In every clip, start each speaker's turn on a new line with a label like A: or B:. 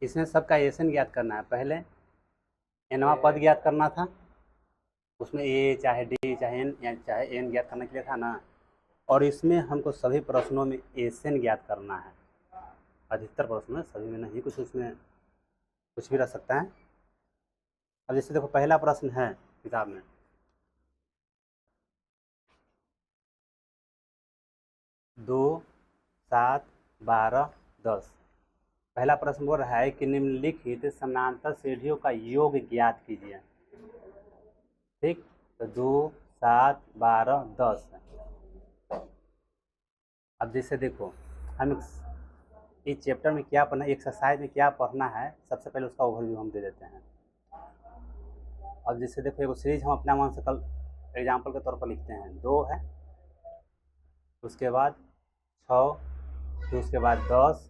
A: इसमें सबका एसन ज्ञात करना है। पहले एनवा पद ज्ञात करना था, उसमें ए चाहे डी चाहे एन या चाहे एन ज्ञात करने के लिए था ना। और इसमें हमको सभी प्रश्नों में एसन ज्ञात करना है। अधिकतर प्रश्नों में, सभी में नहीं, कुछ उसमें कुछ भी रह सकता है। अब जैसे देखो पहला प्रश्न है किताब में, 2, 7, 12, 10। पहला प्रश्न बोल रहा है कि निम्नलिखित समानांतर सीढ़ियों का योग ज्ञात कीजिए। ठीक, तो 2, 7, 12, 10 है। अब जैसे देखो हम इस चैप्टर में क्या पढ़ना है, एक्सरसाइज में क्या पढ़ना है, सबसे पहले उसका ओवरव्यू हम दे देते हैं। अब जैसे देखो एगो सीरीज हम अपना मन से कल एग्जाम्पल के तौर पर लिखते हैं। 2 है, उसके बाद 6, फिर उसके बाद 10,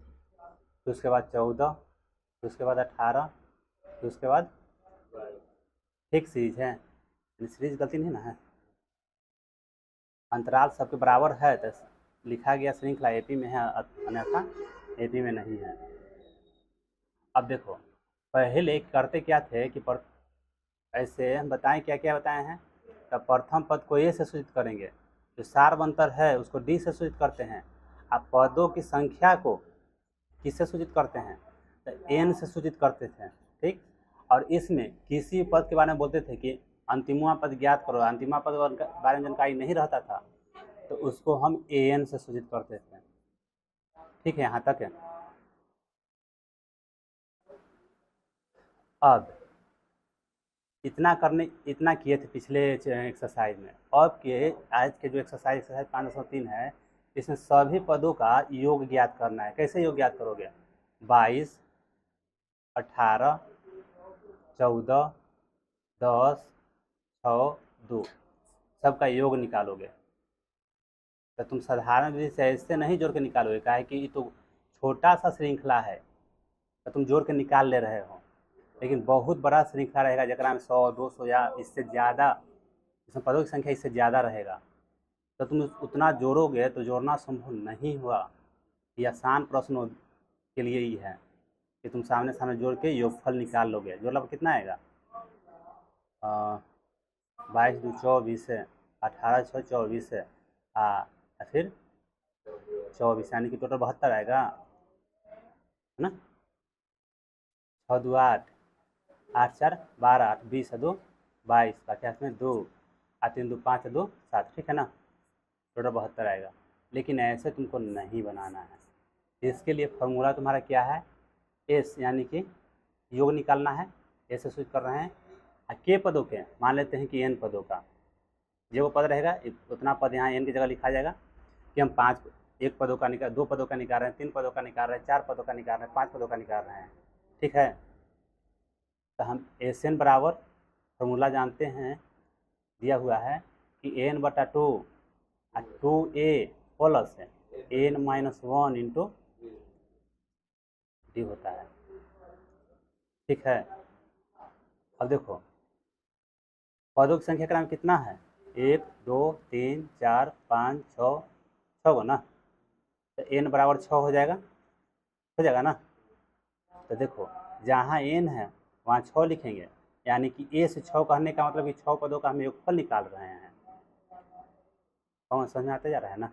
A: फिर उसके बाद 14, फिर उसके बाद 18, फिर उसके बाद ठीक सीरीज है, सीरीज गलती नहीं ना है। अंतराल सबके बराबर है तो लिखा गया श्रृंखला एपी में है, अन्यथा एपी में नहीं है। अब देखो पहले करते क्या थे कि ऐसे हम बताएं क्या क्या बताए हैं। तब प्रथम पद को ए से सूचित करेंगे, जो सार्वंतर है उसको डी से सूचित करते हैं। अब पदों की संख्या को किससे सूचित करते हैं, तो एन से सूचित करते थे। ठीक, और इसमें किसी पद के बारे में बोलते थे कि अंतिमवा पद ज्ञात करो, अंतिमा पद के बारे में जानकारी नहीं रहता था तो उसको हम ए एन से सूचित करते थे। ठीक है, यहाँ तक है। अब इतना किए थे पिछले एक्सरसाइज में। अब के आज के जो एक्सरसाइज 503 है, इसमें सभी पदों का योग ज्ञात करना है। कैसे योग ज्ञात करोगे, 22, 18, 14, 10, 6, 2 सबका योग निकालोगे। तो तुम साधारण विधि से ऐसे नहीं जोड़ के निकालोगे, काहे कि ये तो छोटा सा श्रृंखला है तो तुम जोड़ के निकाल ले रहे हो। लेकिन बहुत बड़ा श्रृंखला रहेगा जरा में 100, 200 या इससे ज़्यादा, इसमें पदों की संख्या इससे ज़्यादा रहेगा, तो तुम उतना जोड़ोगे तो जोड़ना संभव नहीं हुआ। ये आसान प्रश्नों के लिए ही है कि तुम सामने सामने जोड़ के योगफल निकाल लोगे। जोड़ला पर कितना आएगा, 22 2 24 है, 18 6 24 है, फिर 24 यानी कि टोटल 72 आएगा, है ना। 6 2 8, 8 4 12, 8 20 है 2 22, बाकी हाथ में 2, 3 2 5 2 7, ठीक है ना। टोटल 72 आएगा। लेकिन ऐसे तुमको नहीं बनाना है। इसके लिए फॉर्मूला तुम्हारा क्या है, एस, यानी कि योग निकालना है। ऐसे सूचित कर रहे हैं के पदों के, मान लेते हैं कि एन पदों का जो वो पद रहेगा उतना पद यहाँ एन की जगह लिखा जाएगा कि हम 5 एक पदों का निकाल, 2 पदों का निकाल रहे हैं, 3 पदों का निकाल रहे हैं, 4 पदों का निकाल रहे हैं, 5 पदों का निकाल रहे हैं। ठीक है, तो हम एस एन बराबर फॉर्मूला जानते हैं, दिया हुआ है कि एन बटा 2 2a प्लस है एन माइनस 1 इंटू डी होता है। ठीक है, अब देखो पदों की संख्या क्रम कितना है, 1 2 3 4 5 6, 6 गो ना, तो एन बराबर 6 हो जाएगा ना। तो देखो जहाँ एन है वहाँ 6 लिखेंगे, यानी कि ए से 6 कहने का मतलब कि 6 पदों का हम योगफल निकाल रहे हैं। कौन समझ में आता जा रहा है ना।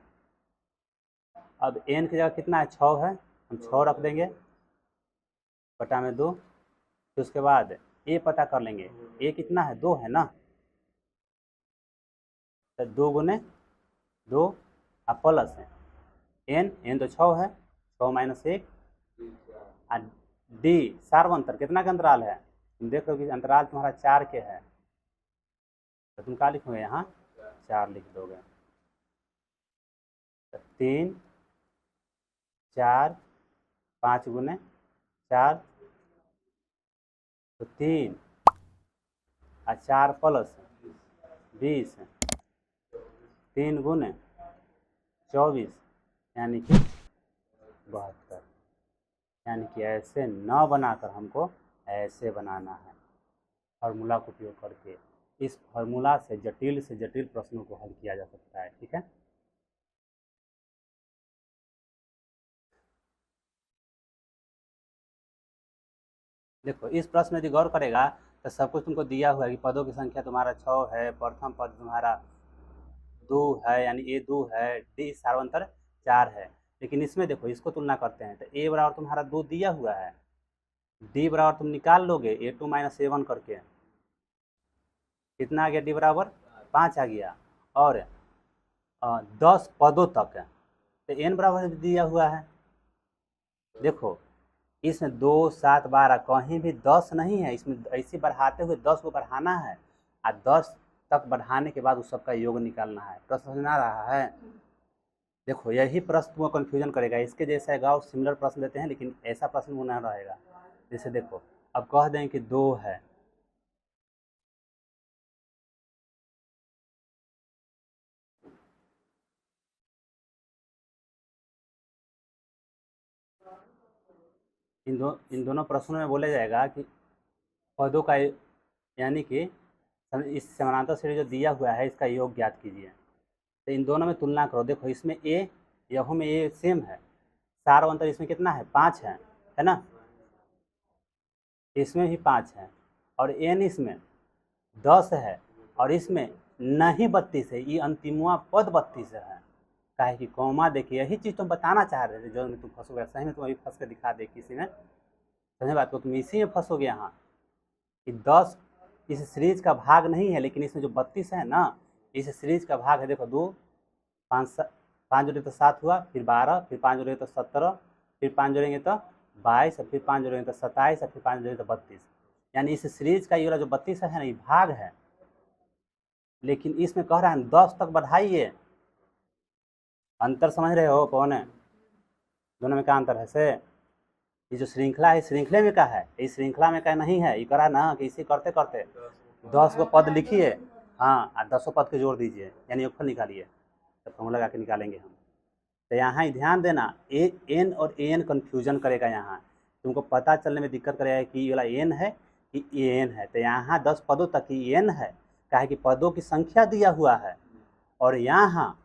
A: अब एन की जगह कितना है, 6 है, हम 6 रख देंगे बटा में 2, फिर उसके बाद ए पता कर लेंगे, ए कितना है, 2 है ना, तो 2 गुने 2 प्लस है एन तो 6 है, 6 माइनस 1, डी सार्वंतर कितना का अंतराल है, तुम देख लो कि अंतराल तुम्हारा 4 के है, तो तुम क्या लिखोगे यहाँ 4 लिख दोगे। तो 3 4 5 गुने 4, तो 3 और 4 प्लस 20, 3 गुने 24 यानी कि 72। यानी कि ऐसे न बनाकर हमको ऐसे बनाना है फार्मूला का उपयोग करके। इस फार्मूला से जटिल प्रश्नों को हल किया जा सकता है। ठीक है। देखो इस प्रश्न में यदि गौर करेगा तो सब कुछ तुमको दिया हुआ है कि पदों की संख्या तुम्हारा 6 है, प्रथम पद तुम्हारा 2 है, यानी ए 2 है, डी सार्वंतर 4 है। लेकिन इसमें देखो इसको तुलना करते हैं तो ए बराबर तुम्हारा 2 दिया हुआ है, डी बराबर तुम निकाल लोगे A2 माइनस A1 करके, कितना आ गया, डी बराबर 5 आ गया। और 10 पदों तक है तो एन बराबर दिया हुआ है। देखो इसमें 2 7 12 कहीं भी 10 नहीं है, इसमें ऐसे बढ़ाते हुए 10 को बढ़ाना है और 10 तक बढ़ाने के बाद उस सबका योग निकालना है। प्रश्न समझ में आ रहा है? देखो यही प्रश्न तुमको कन्फ्यूजन करेगा, इसके जैसा है और सिमिलर प्रश्न देते हैं लेकिन ऐसा प्रश्न वो ना रहेगा। जैसे देखो अब कह दें कि 2 है, इन दोनों प्रश्नों में बोला जाएगा कि पदों का यानी कि इस समानांतर श्रेणी जो दिया हुआ है इसका योग ज्ञात कीजिए। तो इन दोनों में तुलना करो, देखो इसमें ए यहों में ए सेम है, सार अंतर इसमें कितना है, 5 है ना, इसमें भी 5 है और एन इसमें 10 है और इसमें नहीं 32 है, ये अंतिमवा पद 32 है। काहे कि कौमा देखिए यही चीज़ तुम बताना चाह रहे थे जो में तुम फंसोगे, सही में तुम अभी फंस के दिखा दे किसी में, समझे बात को, तुम इसी में फंसोगे यहाँ कि 10 इस सीरीज का भाग नहीं है लेकिन इसमें जो 32 है ना इस सीरीज का भाग है। देखो 2 5 5 जोड़े तो 7 हुआ, फिर 12, फिर 5 जोड़ेंगे तो 17, फिर 5 जोड़ेंगे तो 22, फिर 5 जोड़ेंगे तो 27, फिर 5 जोड़ेंगे तो 32, यानी इस सीरीज का ये वाला जो 32 है ना ये भाग है। लेकिन इसमें कह रहा है 10 तक बढ़ाइए, अंतर समझ रहे हो कौन है, दोनों में क्या अंतर है से, ये जो श्रृंखला है श्रृंखले में का है, इस श्रृंखला में का नहीं है, ये करा ना कि इसे करते करते 10 को पद लिखिए, हाँ और 10 पद के जोड़ दीजिए यानी योगफल निकालिए, तो फॉर्मूला लगा के निकालेंगे हम। तो यहाँ ध्यान देना ए एन और ए एन कन्फ्यूजन करेगा, यहाँ तुमको पता चलने में दिक्कत करेगा कि ये वाला एन है कि ए एन है। तो यहाँ 10 पदों तक ही एन है, काहे कि पदों की संख्या दिया हुआ है, और यहाँ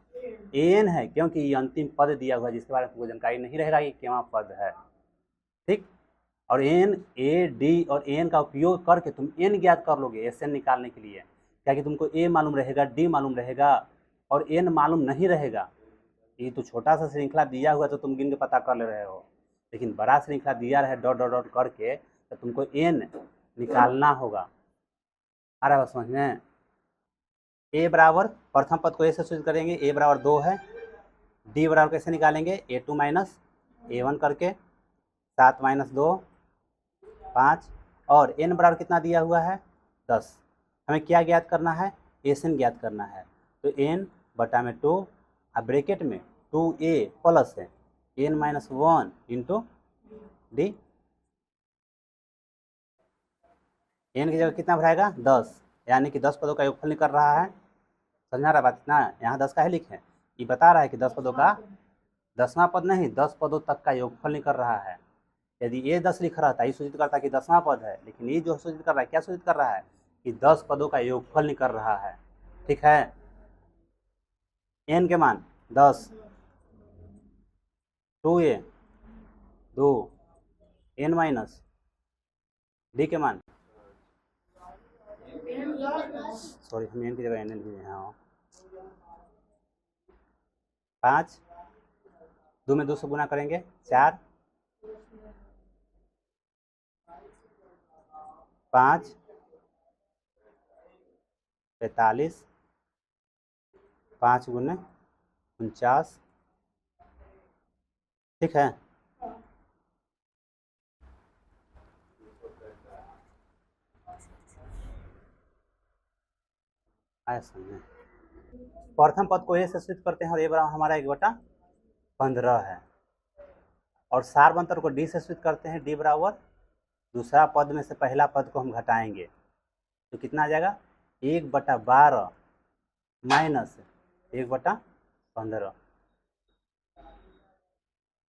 A: ए एन है क्योंकि ये अंतिम पद दिया हुआ है जिसके बारे में तुमको जानकारी नहीं रहेगा कि क्या पद है, ठीक। और एन ए डी और एन का उपयोग करके तुम एन ज्ञात कर लोगे एस एन निकालने के लिए, क्या कि तुमको ए मालूम रहेगा, डी मालूम रहेगा और एन मालूम नहीं रहेगा। ये तो छोटा सा श्रृंखला दिया हुआ तो तुम गिन के पता कर ले रहे हो, लेकिन बड़ा श्रृंखला दिया रहे डॉट डॉट डॉट करके तो तुमको एन निकालना होगा। आ रहा है समझ में? ए बराबर प्रथम पद को ए से सूचित करेंगे, ए बराबर 2 है, डी बराबर कैसे निकालेंगे, A2 माइनस A1 करके, 7 माइनस 2 5, और एन बराबर कितना दिया हुआ है 10। हमें क्या ज्ञात करना है, एस एन ज्ञात करना है। तो एन बटा में 2 और ब्रैकेट में 2a प्लस है n minus 1 into D, n की जगह कितना भराएगा 10, यानी कि 10 पदों का योगफल निकल रहा है। समझा रहा बात ना, यहाँ 10 का है लिखे, ये बता रहा है कि 10 पदों का 10वां पद नहीं 10 पदों तक का योगफल निकल रहा है। यदि ये 10 लिख रहा था ये सूचित करता है कि 10वां पद है, लेकिन ये जो सूचित कर रहा है क्या सूचित कर रहा है कि 10 पदों का योगफल निकल रहा है, ठीक है। एन के मान 10, 2a 2, एन माइनस डी के मान, सॉरी हम एन की जगह एन लिखे हैं, 5, 2 में 2 से गुना करेंगे 4, 5 45, 5 गुने 49, ठीक है। आया समझे? प्रथम पद को ए से सूचित करते हैं और ए बराबर हमारा 1/15 है, और सारवंतर को डी से सूचित करते हैं, डी बराबर दूसरा पद में से पहला पद को हम घटाएंगे तो कितना आ जाएगा 1/12 माइनस 1/15,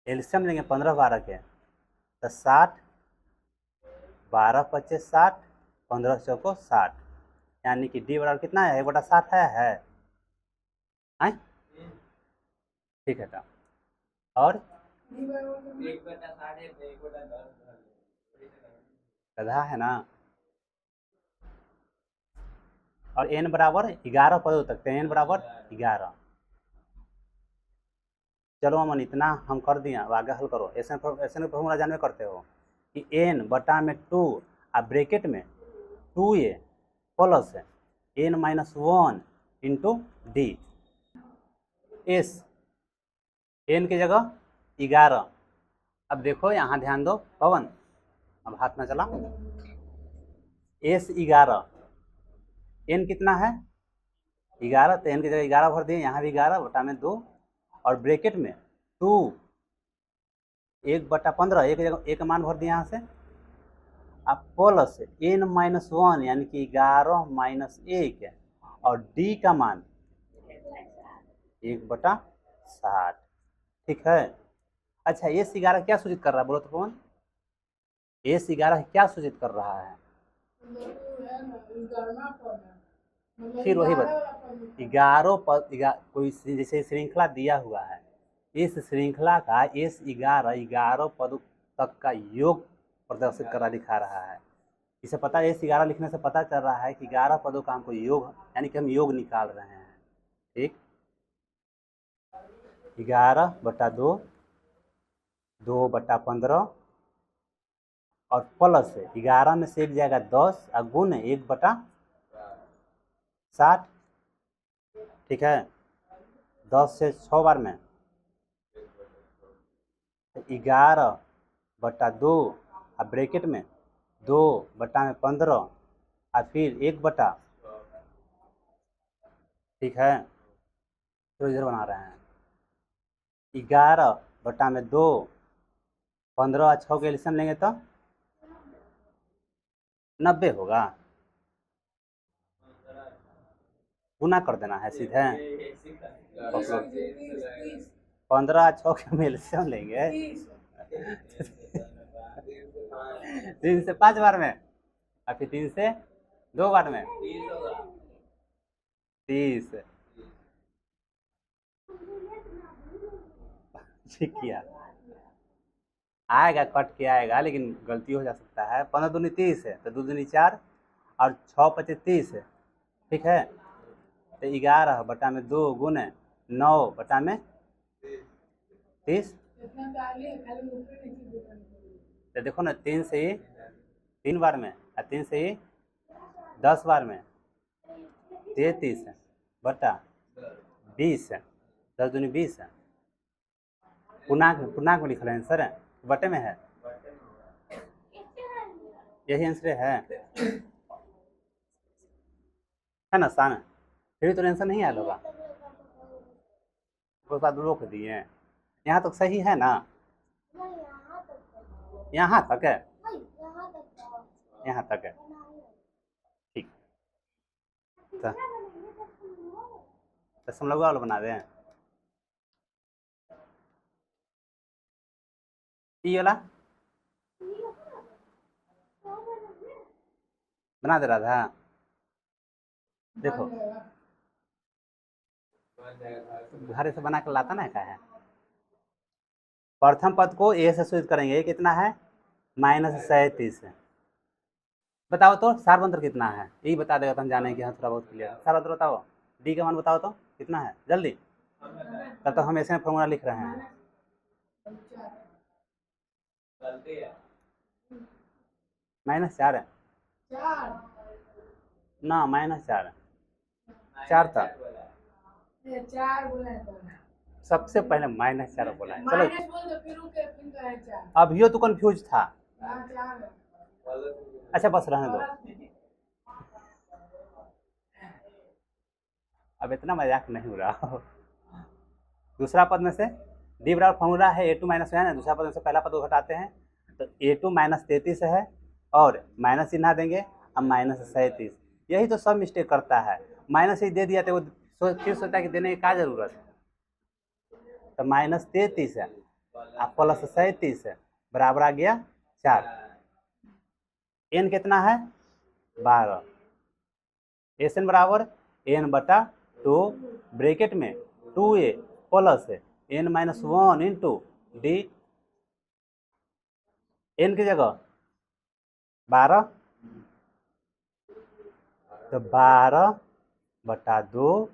A: एल्सियम लेंगे 15 12 के तो 60, 12 पच्चीस 60, 15 चौको 60, यानी कि डी बराबर कितना है 1/60 है? ठीक है था, और गधा है ना। और n बराबर 11 पद हो सकते हैं, n बराबर 11। चलो अमन इतना हम कर दिए, अब आगे हल करो। ऐसे फॉर्मूला जानवे करते हो कि n बटा में 2 और ब्रैकेट में 2a plus n minus 1 into D. S n की जगह 11। अब देखो यहाँ ध्यान दो पवन, अब हाथ में चला। एस 11, n कितना है 11, तो n की जगह 11 भर दिए, यहाँ भी 11 बटा में 2 और ब्रैकेट में 2 1/15, एक जगह एक मान भर दिए यहाँ से। अब प्लस n माइनस 1 यानी कि 11 माइनस 1 और d का मान 1/60। ठीक है। अच्छा एस 11 क्या सूचित कर रहा है बोलो तो पवन? एस 11 क्या सूचित कर रहा है? फिर वही बात, 11 पद, कोई जैसे श्रृंखला दिया हुआ है, इस श्रृंखला का एस 11 पद तक का योग प्रदर्शित कर दिखा रहा है। इसे पता है, एस 11 लिखने से पता चल रहा है कि 11 पदों का हमको योग, यानी कि हम योग निकाल रहे हैं। ठीक, 11/2, 2/15 और प्लस 11 में से एक जाएगा 10 और गुण 1/60। ठीक है, 10 से 6 बार में 11/2 और ब्रैकेट में 2/15 और फिर 1/। ठीक है, तो इधर बना रहे हैं 11/2, 15 और 6 के एल्सियम लेंगे तो 90 होगा। गुना कर देना है सीधे। 15 और 6 के एल्सियम लेंगे 3 से 5 बार में और फिर 3 से 2 बार में 30। ठीक किया, आएगा कट के आएगा, लेकिन गलती हो जा सकता है। 15 दूनी 30 है तो 2 दूनी 4 और 6 25 30 है। ठीक है, तो 11/2 गुण 9/30। तो देखो ना, 3 से ही 3 बार में और 3 से ही 10 बार में 33/20 है, 10 दूनी 20 है। पूर्णांक में लिख रहे हैं सर, बटे में है, यही आंसर है ना सान? फिर भी तो आंसर नहीं आया होगा, उसके बाद रोक दिए। यहाँ तक सही है ना? यहाँ तक है, यहाँ तक है। ठीक, दशमलव वाला बना दें, ये वाला बना दे रहा था। देखो घर से बना कर लाता ना, क्या है, प्रथम पद को ए से सूचित करेंगे। कितना है -37 है। बताओ तो सारवंत्र कितना है, यही बता देगा तो हम जानेंगे हाँ थोड़ा बहुत क्लियर। सारवंत्र बताओ, डी का मान बताओ तो कितना है जल्दी, तब तक हम ऐसे फॉर्मूला लिख रहे हैं। -4 है ना, -4 4 था, सबसे पहले -4 बोला है। चलो अभियो तो कंफ्यूज था। अच्छा बस रहने दो, अब इतना मजाक नहीं हो रहा। दूसरा पद में से डी बराबर फॉर्मूला है A2 - 1 है, दूसरा पद में से पहला पद को घटाते हैं तो A2 -33 है और माइनस चिन्ह देंगे, अब -37। यही तो सब मिस्टेक करता है, माइनस ही दे दिया तो वो फिर सोचता है कि देने की क्या जरूरत है। तो -33 है अब +37 है, बराबर आ गया 4। n कितना है 12, Sn बराबर n/2 ब्रैकेट में 2a plus n-1 into D. n की जगह 12, तो 12/2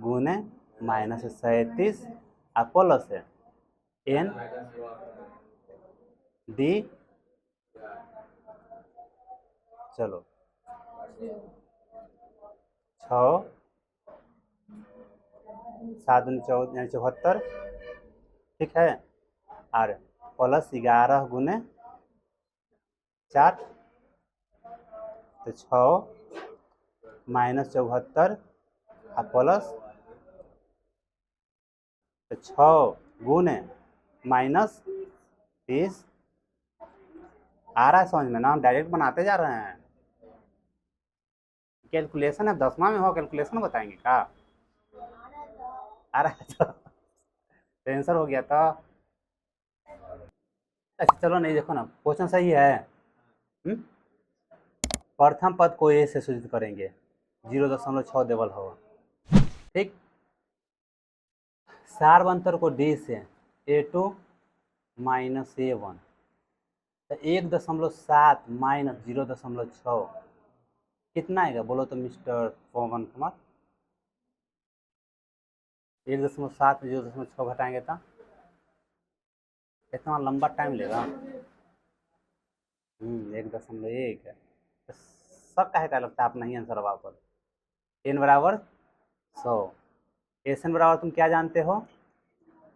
A: गुने -37 प्लस है एन डी। चलो 6 7 दूनी 74, ठीक है, और प्लस 11 गुने 4, तो 6 -74 प्लस 6 गुने -30। आ रहा है समझ में ना, हम डायरेक्ट बनाते जा रहे हैं। कैलकुलेशन है, 10वां में हो कैलकुलेशन बताएंगे का? आ रहा है तो आंसर हो गया तो। अच्छा चलो, नहीं देखो ना, क्वेश्चन सही है। प्रथम पद को ए से सूचित करेंगे, 0.6 देवल होगा, ठीक। सार्वंतर को डी से A2 - A1, तो 1.7 - 0.6 कितना आएगा बोलो तो मिस्टर पवन कुमार? 1.7 में 0.6 घटाएंगे तो इतना लंबा टाइम लेगा। 1.1 है, तो सब काहे का लगता है आप नहीं आंसर हवा पर। n बराबर 100, एन बराबर तुम क्या जानते हो,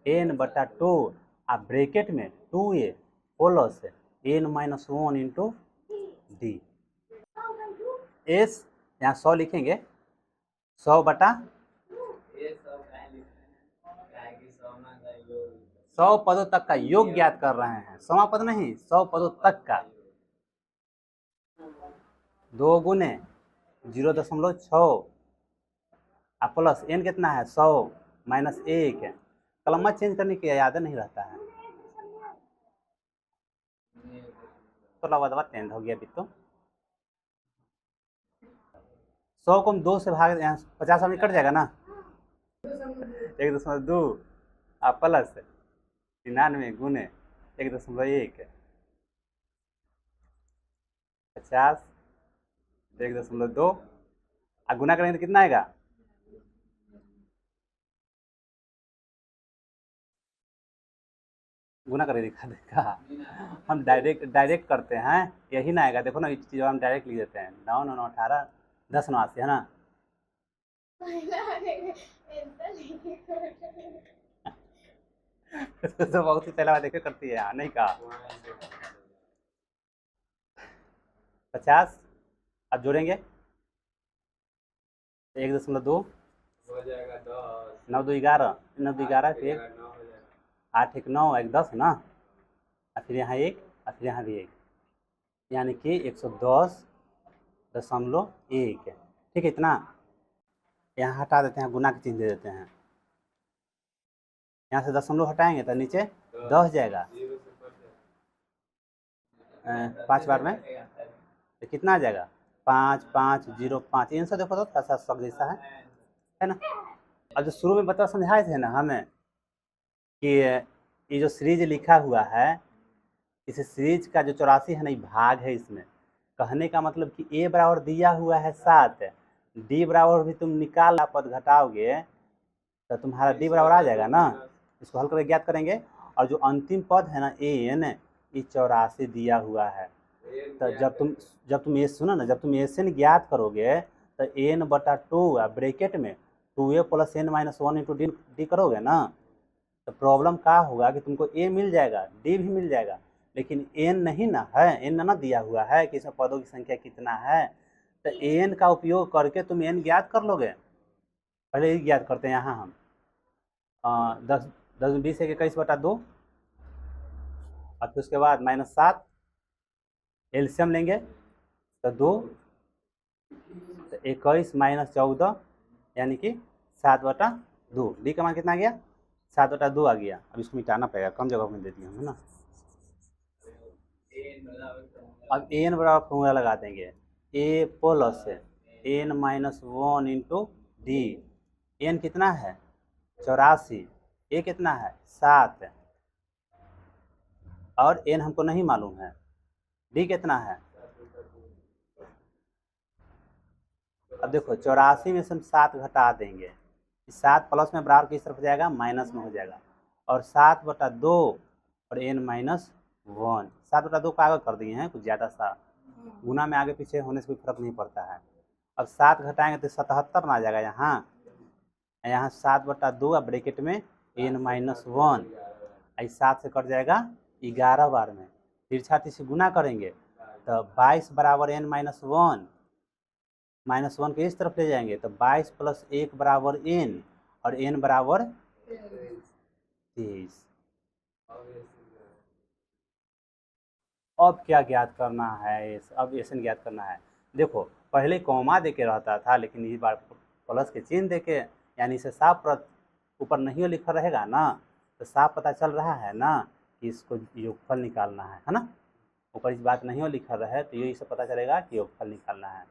A: n/2, आप ब्रैकेट में 2a plus n - 1 into D. S यहाँ 100 लिखेंगे, 100 पदों तक का योग ज्ञात कर रहे हैं, समापद नहीं, 100 पदों तक का। 2 गुने 0.6 प्लस n कितना है 100 -1, कलम चेंज करने की याद नहीं रहता है, तो लवा 10 हो गया। अभी तो 100 को हम 2 से भाग, यहाँ 50 में कट जाएगा ना, 1.2 प्लस 99 गुने 1.1, 50 1.2 गुना करेंगे तो कितना आएगा, गुना करके दिखा देगा। हम डायरेक्ट करते हैं, यही ना आएगा, देखो ना इस चीज़ हम डायरेक्ट लिख देते हैं, 9 9 18 10 9 80 है ना। तो बहुत ही पहला बार देखे करती है, नहीं कहा 50, अब जोड़ेंगे 1.2
B: हो जाएगा 10,
A: 9 2 11, 9 2 11 फिर 8 1 9 1 10 ना, और फिर यहाँ 1 और फिर यहाँ भी 1, यानी कि 110.1, ठीक है। इतना यहाँ हटा देते हैं, गुना के चिन्ह दे देते हैं, यहाँ से दशमलव हटाएंगे तो नीचे 10 जाएगा, 5 बार में तो कितना आ जाएगा 5 5 0 5। आंसर देखो तो थोड़ा सा सब जैसा है ना। अब जो शुरू में बता समझाए थे ना हमें कि ये जो सीरीज लिखा हुआ है, इस सीरीज का जो 84 है ना, भाग है इसमें, कहने का मतलब कि ए बराबर दिया हुआ है 7, डी बराबर भी तुम निकाल पद घटाओगे तो तुम्हारा डी बराबर आ जाएगा ना, इसको हल करके ज्ञात करेंगे। और जो अंतिम पद है ना एन, ये 84 दिया हुआ है, तो जब तुम ये सुनो ना, जब तुम एन ज्ञात करोगे तो n/2 ब्रैकेट में 2a + n - 1 इंटू डी करोगे ना, तो प्रॉब्लम क्या होगा कि तुमको ए मिल जाएगा, डी भी मिल जाएगा, लेकिन एन नहीं ना है, एन ना दिया हुआ है कि इसमें पदों की संख्या कितना है, तो एन का उपयोग करके तुम एन ज्ञात कर लोगे। पहले ही ज्ञात करते हैं यहाँ हम 10 10 20 है 21/2, और फिर उसके बाद -7 एल्शियम लेंगे तो 2, तो 21 - 14 यानी कि 7/2, डी का मान कितना आ गया 7/2 आ गया। अब इसको मिटाना पड़ेगा, कम जगह में दे दिया है ना। अब एन बराबर फॉर्मूला लगा देंगे, A plus n - 1 into D. N कितना है 84, ए कितना है 7, और एन हमको नहीं मालूम है, डी कितना है? अब देखो 84 में से हम 7 घटा देंगे, 7 प्लस में बराबर किस तरफ हो जाएगा? माइनस में हो जाएगा। और 7/2 और n माइनस 1, 7/2 को आगे कर दिए हैं, कुछ ज़्यादा सा गुना में आगे पीछे होने से कोई फर्क नहीं पड़ता है। अब 7 घटाएंगे तो 77 ना आ जाएगा। यहाँ 7/2 और ब्रैकेट में n माइनस 1, 7 से कट जाएगा 11 बार में। तिरछा से गुना करेंगे तो 22 बराबर n माइनस 1, माइनस 1 के इस तरफ ले जाएंगे तो 22 + 1 बराबर n, और n बराबर 23। अब क्या ज्ञात करना है? अब एसन ज्ञात करना है। देखो पहले कॉमा दे के रहता था, लेकिन इस बार प्लस के चिन्ह दे के, यानी इसे साफ ऊपर नहीं लिखा रहेगा ना, तो साफ पता चल रहा है ना कि इसको योगफल निकालना है ना। ऊपर इस बात नहीं लिखा रहे तो ये इससे पता चलेगा कि योगफल निकालना है।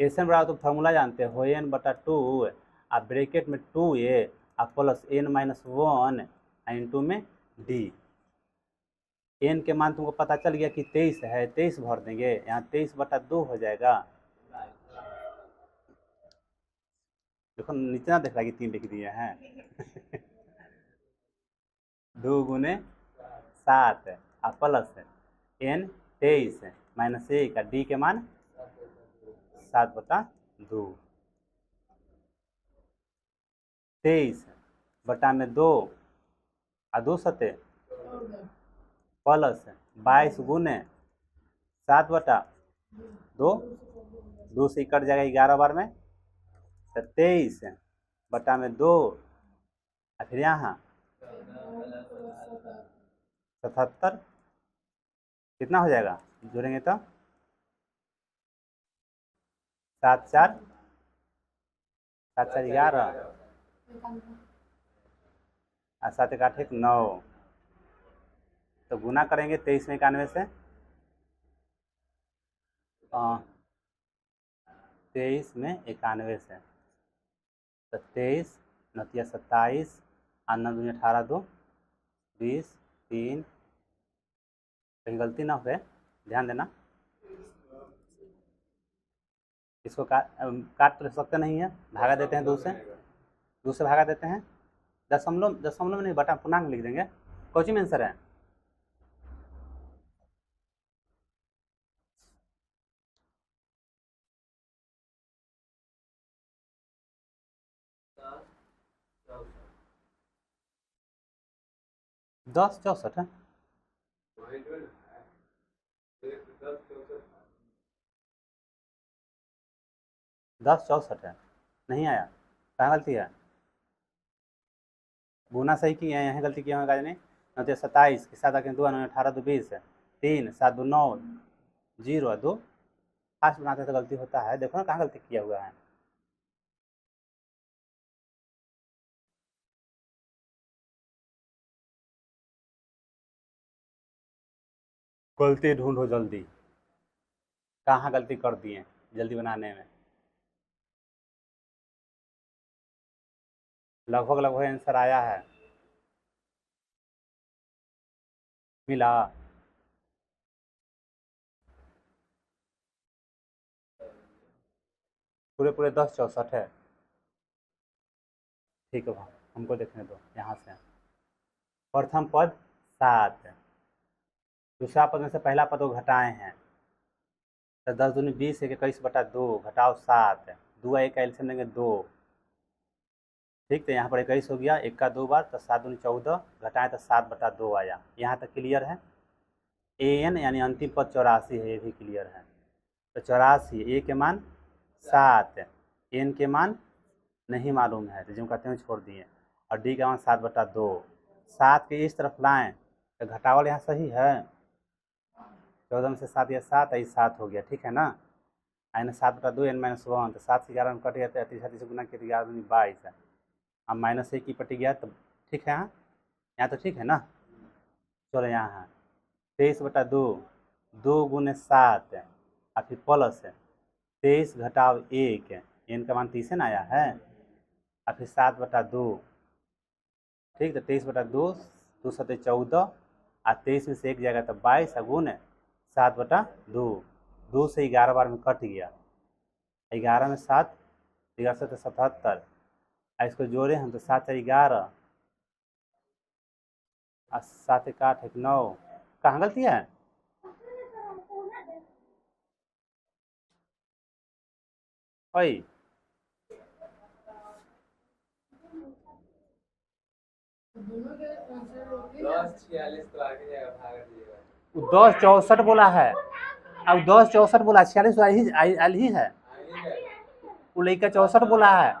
A: एसन बराबर तो फार्मूला जानते हो, n/2 और ब्रैकेट में 2a और प्लस n माइनस 1 इंटू में d। n के मान तुमको पता चल गया कि 23 है, 23 भर देंगे, यहाँ 23/2 हो जाएगा। देखो नीचे ना देख रहा है कि 3 लिख दिए हैं। 2 × 7 और प्लस n 23 माइनस 1 और d के मान 7/2। 23/2 और 2 सते प्लस 22 × 7/2, 2 से कट जाएगा 11 बार में, तो 23/2 और फिर यहाँ 77, कितना हो जाएगा जोड़ेंगे तो 7 4 11 और 7 1 8 9, तो गुना करेंगे 23 में 91 से, 23 में 91 से, तो 23 9 27 और 9 दूनी 18 2 20 3, कहीं गलती ना हो, ध्यान देना। इसको काट तो सकते नहीं है, भागा देते हैं 2 से भागा देते हैं। दशमलव में नहीं, बटा पूर्णांक लिख देंगे। कौन में आंसर है? दस 64 है। 10 64 है, नहीं आया, कहाँ गलती है? गुना सही किए हैं, यहाँ गलती किया होगा नहीं। 9 27 के साथ आके 2 9 18 2 20 3 7 2 9 0 2, फास्ट बनाते तो गलती होता है। देखो ना कहाँ गलती किया हुआ है। गलती ढूंढो जल्दी, कहाँ गलती कर दिए जल्दी बनाने में। लगभग आंसर आया है, मिला। पूरे 10 64 है। ठीक है भाई, हमको देखने दो। यहाँ से प्रथम पद 7, दूसरा पद में से पहला पद को घटाए हैं, तो 10 दूनी 20 है, 21/2 घटाओ 7, 2 1 का एल्सियम लेंगे 2। ठीक, तो यहाँ पर 21 हो गया, 1 का 2 बार, तो 7 दूनी 14, घटाएं तो 7/2 आया। यहाँ तक क्लियर है। an यानी अंतिम पद 84 है, ये भी क्लियर है। तो 84, a के मान 7, n के मान नहीं मालूम है, तो जो कहते हैं छोड़ दिए, और d का मान 7/2। 7 के इस तरफ लाएं तो घटावल यहाँ सही है, 14 में से 7 या 7 आई 7 हो गया। ठीक है ना, यानी 7/2 n माइनस 1, तो 7 से 11 में कट गया, तो 30 से गुना किया तो 11 दूनी 22 है, अब माइनस 1 की पटी गया, तो ठीक है। यहाँ तो ठीक है ना। चलो यहाँ 23/2, 2 × 7 और फिर प्लस 23 घटाव 1, n का मान 30 ना आया है, और फिर 7/2। ठीक, तो 23/2, 2 7 14 और 23 में से 1 जाएगा तो 22 गुण 7/2, 2 से 11 बार में कट गया, 11 में 7, 11 से तो 77, इसको जोड़े हम तो 7 से 11 और 7 1 8 1 9, कहाँ गलती है? ओए
B: 10 46 तो आगे जाएगा, भाग दीजिएगा।
A: 10 64 बोला है, अब 10 64 बोला, 46 आल ही है,
B: आगे जाएगा।
A: वो लड़का 64 बोला है।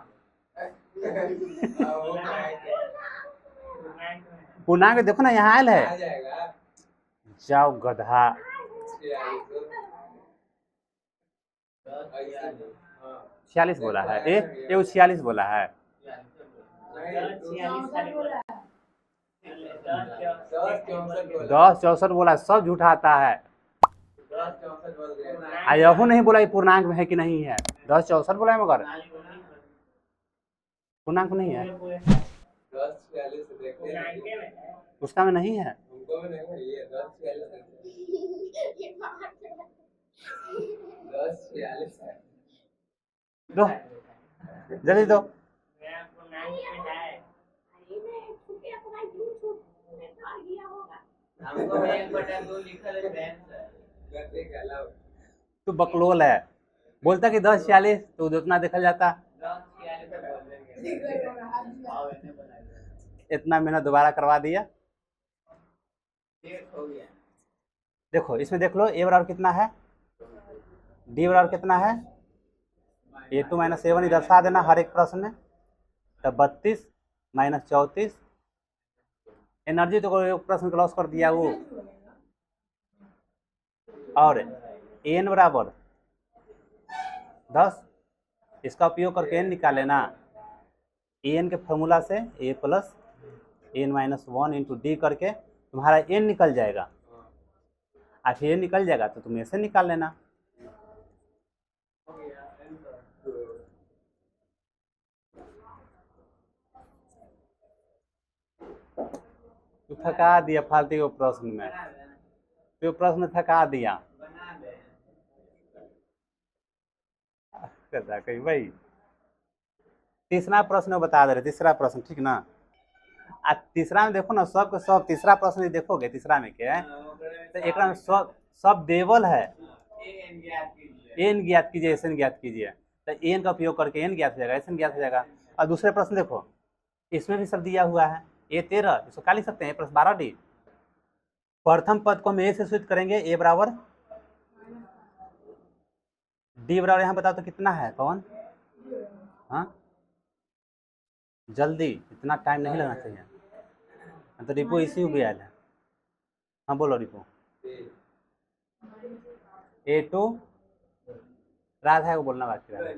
B: वो
A: पूर्णांक देखो ना यहाँ आयल
B: आ
A: है,
B: जाएगा।
A: जाओ गधा। 46 बोला है, ये 46 बोला है। 10 64 बोला, सब झूठा आता है।
B: 10 64
A: यहू नहीं बोला ये पूर्णांक में है कि नहीं है, 10 64 बोला है मगर पूर्णांक नहीं है,
B: 10 46 देखते हैं।
A: उसका में नहीं है।
B: उनको भी नहीं है, ये 10 46 है।
A: दो जल्दी दो। तू बकलोल है, बोलता कि 10 46 तो उतना देखा जाता, इतना मेहनत दोबारा करवा दिया। देखो इसमें देख लो, ए बराबर कितना है, डी बराबर कितना है, A2 - A1 दर्शा देना हर एक प्रश्न में। तब 32 - 34, एनर्जी तो एक प्रश्न का लॉस कर दिया वो, और एन बराबर 10, इसका उपयोग करके एन निकाले ना, एन के फॉर्मूला से A + n - 1 इंटू डी करके तुम्हारा एन निकल जाएगा, और फिर एन निकल जाएगा तो तुम ऐसे निकाल लेना। तो थका दिया फालतू को प्रश्न में, तो प्रश्न थका दिया कहीं भाई। तीसरा प्रश्न बता दे रहे, तीसरा प्रश्न ठीक ना। तीसरा में देखो ना, सब के सब तीसरा प्रश्न देखोगे, तीसरा में क्या है तो एक में सब देवल है, एन ज्ञात कीजिए, एस एन ज्ञात कीजिए, तो एन का उपयोग करके एन ज्ञात हो जाएगा, एस एन ज्ञात हो जाएगा। और दूसरे प्रश्न देखो, इसमें भी सब दिया हुआ है, A13, इसको क्या लिख सकते हैं, A + 12 डी। प्रथम पद को हम ए से सूचित करेंगे, ए बराबर डी बराबर यहाँ बताओ तो कितना है कौन, हाँ जल्दी, इतना टाइम नहीं लगना चाहिए, तो रिपो इसी में भी आया है। हाँ बोलो रिपो। A2 राधा को बोलना बाकी रहा,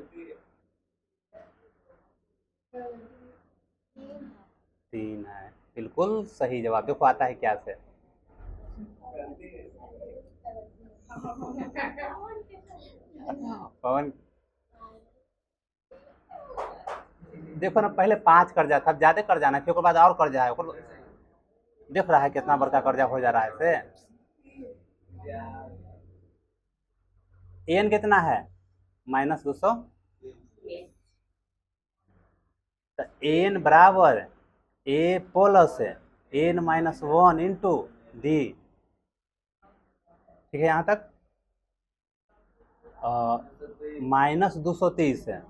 A: 3 है, बिल्कुल सही जवाब। देखो आता है क्या से, पवन देखो ना, पहले 5 कर्जा था, अब ज्यादा कर्जा ना, फिर उसके बाद और कर्जा है, देख रहा है कितना बड़का कर्जा हो जा रहा है से। एन कितना है, -200, तो एन बराबर A + n - 1 इंटू डी, ठीक है यहाँ तक। -230 है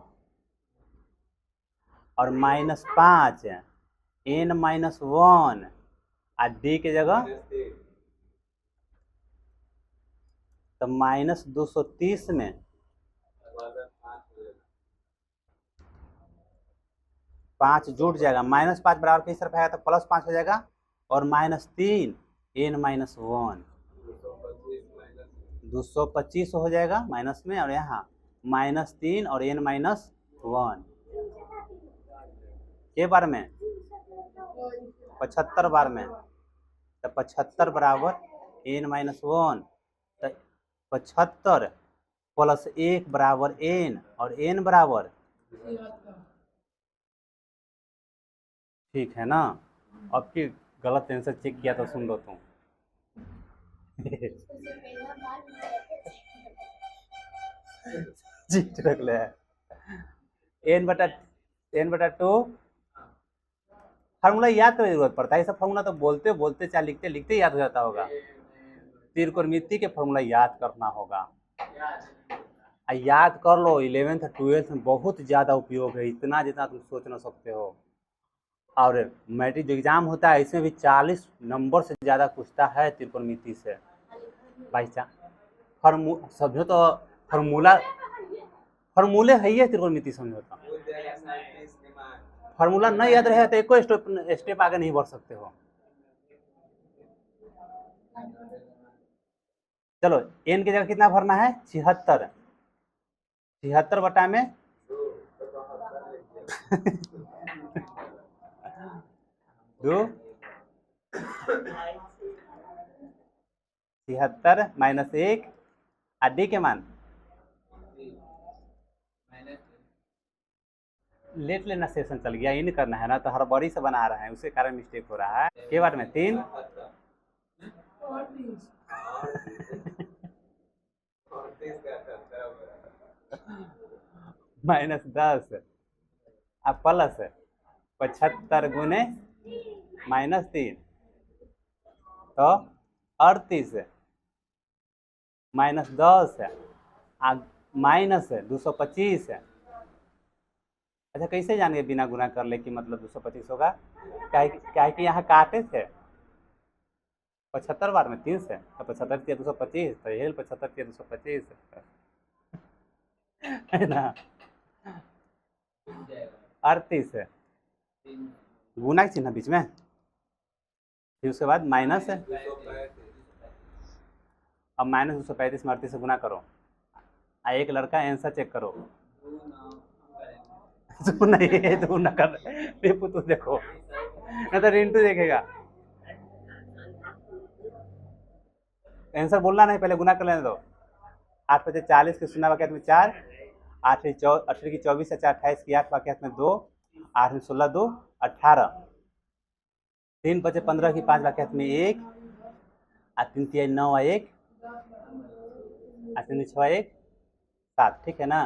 A: और -5 n - 1 और डी के जगह तो -230 में 5 जुट जाएगा, -5 बराबर किस तरफ आएगा तो +5 हो जाएगा, और -3 n - 1 225 हो जाएगा माइनस में, और यहाँ -3 और n - 1 के बार में 75 बार में, तो 75 बराबर n - 1, तो 75 + 1 बराबर n, और n बराबर, ठीक है ना। अब की गलत आंसर चेक किया तो सुन लो तुम, जीत रख ले n/2 फार्मूला याद करने की जरूरत पड़ता है, ये सब फार्मूला तो बोलते बोलते चाहे लिखते लिखते याद हो जाता होगा। त्रिकोणमिति के फार्मूला याद करना होगा, याद कर लो। 11th 12th में बहुत ज़्यादा उपयोग है, इतना जितना तुम सोच ना सकते हो। और मैट्रिक जो एग्जाम होता है इसमें भी 40 नंबर से ज़्यादा पूछता है त्रिकोणमिति से भाई साहब। समझो तो फार्मूले है ही है त्रिकोणमिति, समझो तो। फार्मूला नहीं याद रहे तो एक स्टेप आगे नहीं बढ़ सकते हो। चलो n की जगह कितना भरना है? 76। 76 बटा में 2 76 माइनस 1 और डी के मान लेट लेना सेशन चल गया, इन करना है ना, तो हड़बड़ी से बना रहे हैं, उसी कारण मिस्टेक हो रहा है। के बार में 3 माइनस 10 अब प्लस 75 गुने माइनस 3 तो 38 माइनस 10 माइनस 225। अच्छा कैसे जानेंगे बिना गुना कर ले कि मतलब 225 होगा? क्या कि यहाँ काटे थे 75 बार में 3 से, तो 75 के 225 तो ये 75 के 225 है ना। 38 गुना के चिन्ह बीच में, फिर उसके बाद माइनस है। अब माइनस 235 में 38 से गुना करो। एक लड़का आंसर चेक करो। तू नहीं, तू ना कर, रिपु तू देखो, नहीं तो रिंटू देखेगा। आंसर बोलना नहीं, पहले गुना कर लेने दो। 8 × 5 = 40 के 0 वाक्यात में 4, 8 की 24 है, 4 28 की 8 वाक्यात में 2, 8 में 16 2 18, 3 × 5 = 15 की 5 वाक्यात में 1, 3 × 3 = 9 1, 3 × 6 1 7, ठीक है ना।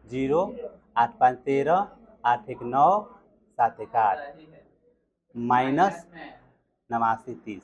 A: 0 8 5 13, 8 1 9, 7 1 8 माइनस 89 30।